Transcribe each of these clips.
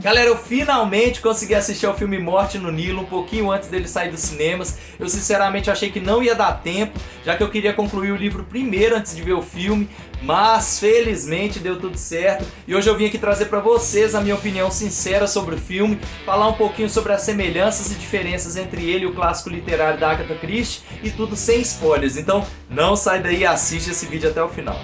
Galera, eu finalmente consegui assistir ao filme Morte no Nilo um pouquinho antes dele sair dos cinemas. Eu sinceramente achei que não ia dar tempo, já que eu queria concluir o livro primeiro antes de ver o filme, mas felizmente deu tudo certo. E hoje eu vim aqui trazer pra vocês a minha opinião sincera sobre o filme, falar um pouquinho sobre as semelhanças e diferenças entre ele e o clássico literário da Agatha Christie, e tudo sem spoilers. Então não sai daí e assiste esse vídeo até o final.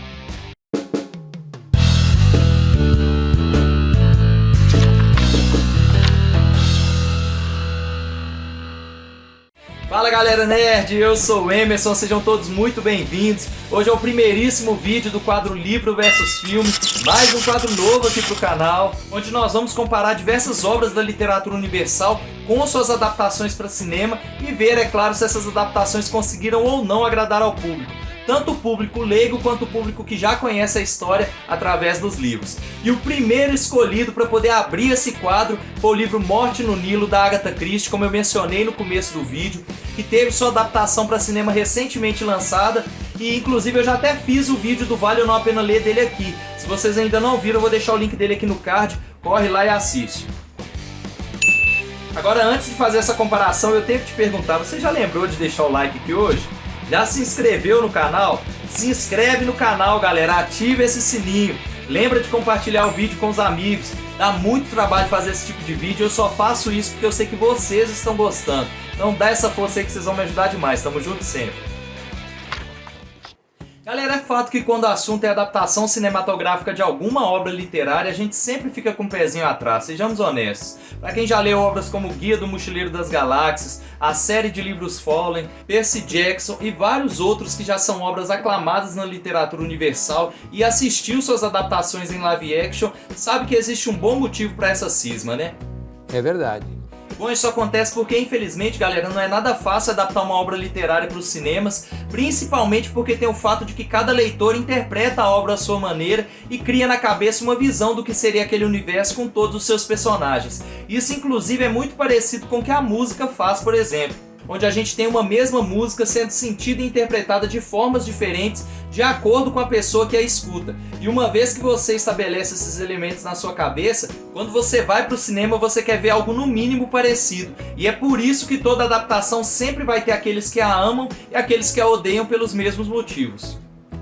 Fala galera nerd, eu sou o Emerson, sejam todos muito bem-vindos. Hoje é o primeiríssimo vídeo do quadro Livro vs Filme, mais um quadro novo aqui pro canal, onde nós vamos comparar diversas obras da literatura universal com suas adaptações para cinema e ver, é claro, se essas adaptações conseguiram ou não agradar ao público. Tanto o público leigo quanto o público que já conhece a história através dos livros. E o primeiro escolhido para poder abrir esse quadro foi o livro Morte no Nilo, da Agatha Christie, como eu mencionei no começo do vídeo, que teve sua adaptação para cinema recentemente lançada, e inclusive eu já até fiz o vídeo do Vale ou Não a Pena Ler dele aqui. Se vocês ainda não viram, eu vou deixar o link dele aqui no card, corre lá e assiste. Agora, antes de fazer essa comparação, eu tenho que te perguntar, você já lembrou de deixar o like aqui hoje? Já se inscreveu no canal? Se inscreve no canal, galera, ativa esse sininho. Lembra de compartilhar o vídeo com os amigos. Dá muito trabalho fazer esse tipo de vídeo, eu só faço isso porque eu sei que vocês estão gostando. Então dá essa força aí que vocês vão me ajudar demais, tamo junto sempre. Galera, é fato que quando o assunto é adaptação cinematográfica de alguma obra literária, a gente sempre fica com o pezinho atrás, sejamos honestos. Para quem já leu obras como Guia do Mochileiro das Galáxias, a série de livros Fallen, Percy Jackson e vários outros que já são obras aclamadas na literatura universal e assistiu suas adaptações em live action, sabe que existe um bom motivo para essa cisma, né? É verdade. Bom, isso acontece porque, infelizmente, galera, não é nada fácil adaptar uma obra literária para os cinemas, principalmente porque tem o fato de que cada leitor interpreta a obra à sua maneira e cria na cabeça uma visão do que seria aquele universo com todos os seus personagens. Isso, inclusive, é muito parecido com o que a música faz, por exemplo, onde a gente tem uma mesma música sendo sentida e interpretada de formas diferentes de acordo com a pessoa que a escuta. E uma vez que você estabelece esses elementos na sua cabeça, quando você vai para o cinema você quer ver algo no mínimo parecido. E é por isso que toda adaptação sempre vai ter aqueles que a amam e aqueles que a odeiam pelos mesmos motivos.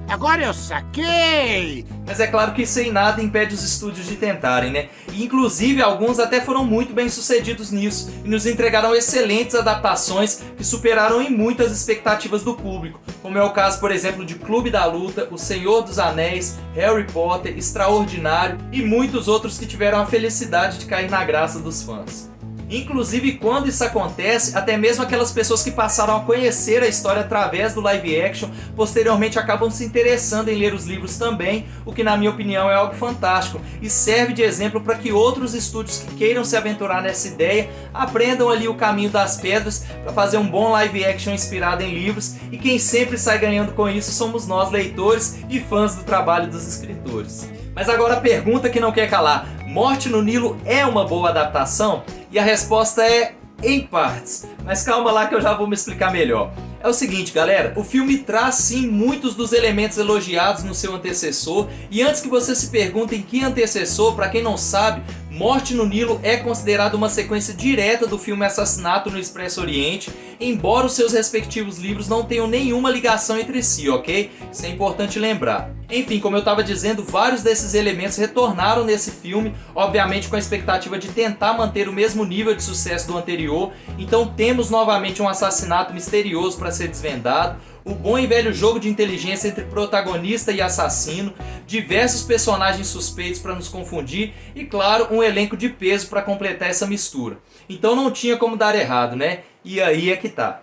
Agora eu saquei! Mas é claro que isso em nada impede os estúdios de tentarem, né? E inclusive alguns até foram muito bem sucedidos nisso e nos entregaram excelentes adaptações que superaram em muitas expectativas do público, como é o caso, por exemplo, de Clube da Luta, O Senhor dos Anéis, Harry Potter, Extraordinário e muitos outros que tiveram a felicidade de cair na graça dos fãs. Inclusive, quando isso acontece, até mesmo aquelas pessoas que passaram a conhecer a história através do live action, posteriormente acabam se interessando em ler os livros também, o que na minha opinião é algo fantástico e serve de exemplo para que outros estúdios que queiram se aventurar nessa ideia aprendam ali o caminho das pedras para fazer um bom live action inspirado em livros, e quem sempre sai ganhando com isso somos nós, leitores e fãs do trabalho dos escritores. Mas agora a pergunta que não quer calar: Morte no Nilo é uma boa adaptação? E a resposta é em partes, mas calma lá que eu já vou me explicar melhor. É o seguinte, galera, o filme traz sim muitos dos elementos elogiados no seu antecessor, e antes que vocês se perguntem que antecessor, para quem não sabe, Morte no Nilo é considerado uma sequência direta do filme Assassinato no Expresso Oriente, embora os seus respectivos livros não tenham nenhuma ligação entre si, ok? Isso é importante lembrar. Enfim, como eu estava dizendo, vários desses elementos retornaram nesse filme, obviamente com a expectativa de tentar manter o mesmo nível de sucesso do anterior. Então temos novamente um assassinato misterioso para ser desvendado, o bom e velho jogo de inteligência entre protagonista e assassino, diversos personagens suspeitos para nos confundir e, claro, um elenco de peso para completar essa mistura. Então não tinha como dar errado, né? E aí é que tá.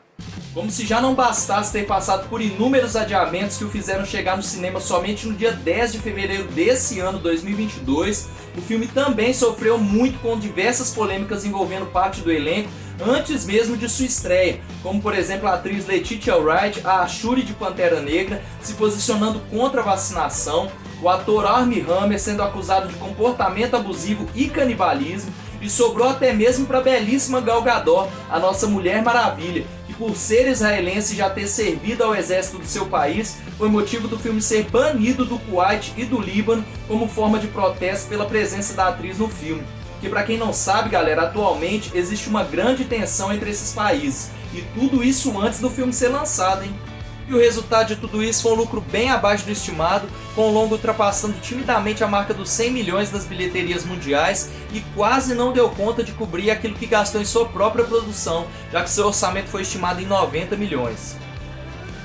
Como se já não bastasse ter passado por inúmeros adiamentos que o fizeram chegar no cinema somente no dia 10 de fevereiro desse ano, 2022, o filme também sofreu muito com diversas polêmicas envolvendo parte do elenco antes mesmo de sua estreia, como por exemplo a atriz Letitia Wright, a Shuri de Pantera Negra, se posicionando contra a vacinação, o ator Armie Hammer sendo acusado de comportamento abusivo e canibalismo, e sobrou até mesmo para a belíssima Gal Gadot, a nossa Mulher Maravilha, que por ser israelense e já ter servido ao exército do seu país, foi motivo do filme ser banido do Kuwait e do Líbano como forma de protesto pela presença da atriz no filme. Que pra quem não sabe, galera, atualmente existe uma grande tensão entre esses países. E tudo isso antes do filme ser lançado, hein? E o resultado de tudo isso foi um lucro bem abaixo do estimado, com o longa ultrapassando timidamente a marca dos 100 milhões das bilheterias mundiais e quase não deu conta de cobrir aquilo que gastou em sua própria produção, já que seu orçamento foi estimado em 90 milhões.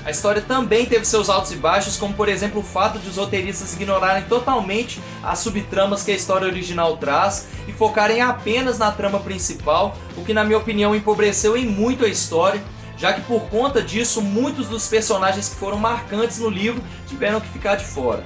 A história também teve seus altos e baixos, como por exemplo o fato de os roteiristas ignorarem totalmente as subtramas que a história original traz e focarem apenas na trama principal, o que na minha opinião empobreceu em muito a história, já que por conta disso muitos dos personagens que foram marcantes no livro tiveram que ficar de fora.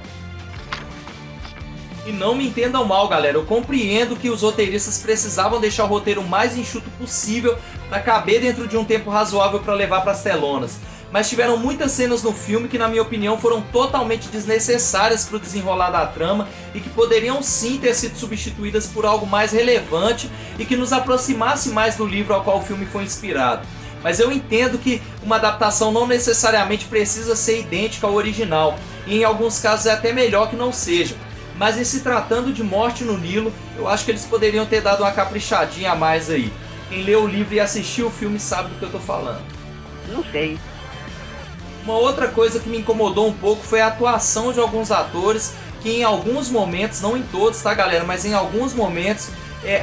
E não me entendam mal, galera, eu compreendo que os roteiristas precisavam deixar o roteiro o mais enxuto possível para caber dentro de um tempo razoável para levar para as telonas. Mas tiveram muitas cenas no filme que na minha opinião foram totalmente desnecessárias para o desenrolar da trama e que poderiam sim ter sido substituídas por algo mais relevante e que nos aproximasse mais do livro ao qual o filme foi inspirado. Mas eu entendo que uma adaptação não necessariamente precisa ser idêntica ao original, e em alguns casos é até melhor que não seja. Mas em se tratando de Morte no Nilo, eu acho que eles poderiam ter dado uma caprichadinha a mais aí. Quem leu o livro e assistiu o filme sabe do que eu tô falando. Não sei. Uma outra coisa que me incomodou um pouco foi a atuação de alguns atores que em alguns momentos, não em todos, tá galera, mas em alguns momentos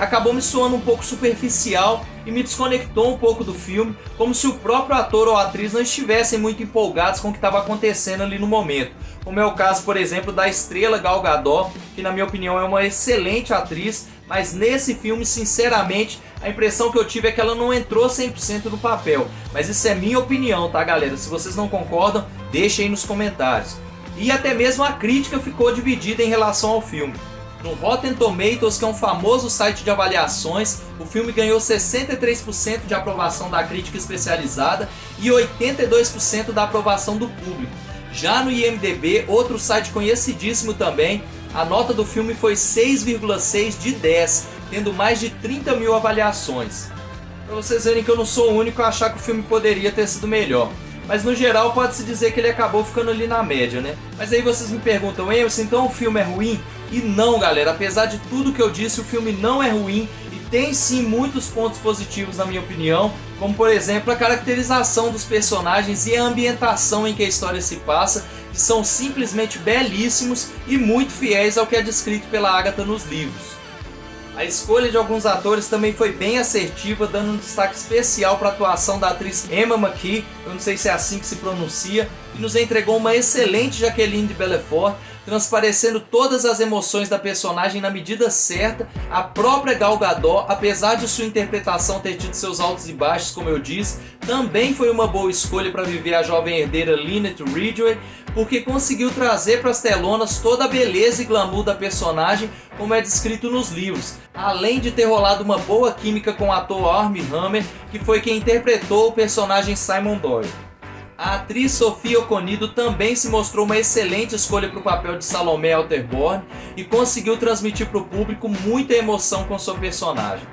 acabou me soando um pouco superficial e me desconectou um pouco do filme, como se o próprio ator ou atriz não estivessem muito empolgados com o que estava acontecendo ali no momento. Como é o caso, por exemplo, da estrela Gal Gadot, que na minha opinião é uma excelente atriz, mas nesse filme, sinceramente, a impressão que eu tive é que ela não entrou 100% no papel. Mas isso é minha opinião, tá galera? Se vocês não concordam, deixem aí nos comentários. E até mesmo a crítica ficou dividida em relação ao filme. No Rotten Tomatoes, que é um famoso site de avaliações, o filme ganhou 63% de aprovação da crítica especializada e 82% da aprovação do público. Já no IMDb, outro site conhecidíssimo também, a nota do filme foi 6,6 de 10, tendo mais de 30 mil avaliações. Pra vocês verem que eu não sou o único a achar que o filme poderia ter sido melhor. Mas no geral pode-se dizer que ele acabou ficando ali na média, né? Mas aí vocês me perguntam, Emerson, então o filme é ruim? E não, galera, apesar de tudo que eu disse, o filme não é ruim e tem sim muitos pontos positivos na minha opinião, como por exemplo a caracterização dos personagens e a ambientação em que a história se passa, que são simplesmente belíssimos e muito fiéis ao que é descrito pela Agatha nos livros. A escolha de alguns atores também foi bem assertiva, dando um destaque especial para a atuação da atriz Emma McKee, eu não sei se é assim que se pronuncia, que nos entregou uma excelente Jacqueline de Belfort, transparecendo todas as emoções da personagem na medida certa. A própria Gal Gadot, apesar de sua interpretação ter tido seus altos e baixos, como eu disse, também foi uma boa escolha para viver a jovem herdeira Lynette Ridgway, porque conseguiu trazer para as telonas toda a beleza e glamour da personagem, como é descrito nos livros, além de ter rolado uma boa química com o ator Armie Hammer, que foi quem interpretou o personagem Simon Doyle. A atriz Sofia Okonedo também se mostrou uma excelente escolha para o papel de Salomé Alterborn e conseguiu transmitir para o público muita emoção com sua personagem.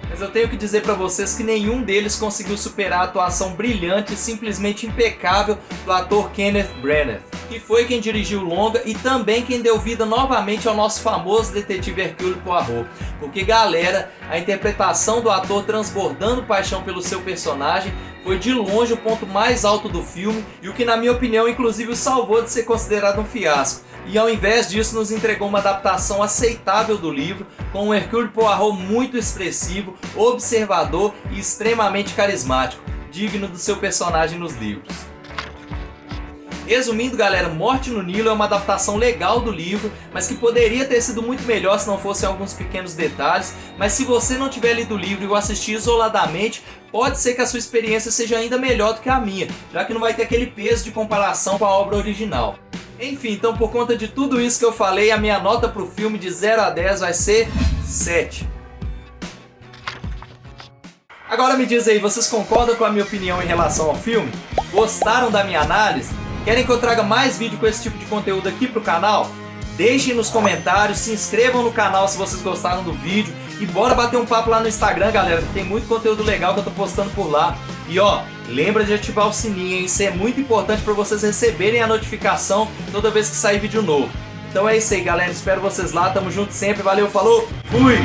Mas eu tenho que dizer para vocês que nenhum deles conseguiu superar a atuação brilhante e simplesmente impecável do ator Kenneth Branagh, que foi quem dirigiu o longa e também quem deu vida novamente ao nosso famoso detetive Hercule Poirot. Porque galera, a interpretação do ator transbordando paixão pelo seu personagem foi de longe o ponto mais alto do filme e o que na minha opinião inclusive o salvou de ser considerado um fiasco. E ao invés disso nos entregou uma adaptação aceitável do livro, com um Hercule Poirot muito expressivo, observador e extremamente carismático, digno do seu personagem nos livros. Resumindo galera, Morte no Nilo é uma adaptação legal do livro, mas que poderia ter sido muito melhor se não fossem alguns pequenos detalhes, mas se você não tiver lido o livro e o assistir isoladamente, pode ser que a sua experiência seja ainda melhor do que a minha, já que não vai ter aquele peso de comparação com a obra original. Enfim, então por conta de tudo isso que eu falei, a minha nota pro filme de 0 a 10 vai ser 7. Agora me diz aí, vocês concordam com a minha opinião em relação ao filme? Gostaram da minha análise? Querem que eu traga mais vídeo com esse tipo de conteúdo aqui pro canal? Deixem nos comentários, se inscrevam no canal se vocês gostaram do vídeo e bora bater um papo lá no Instagram, galera, que tem muito conteúdo legal que eu tô postando por lá. E ó, lembra de ativar o sininho, hein? Isso é muito importante para vocês receberem a notificação toda vez que sair vídeo novo. Então é isso aí, galera, espero vocês lá, tamo junto sempre, valeu, falou, fui!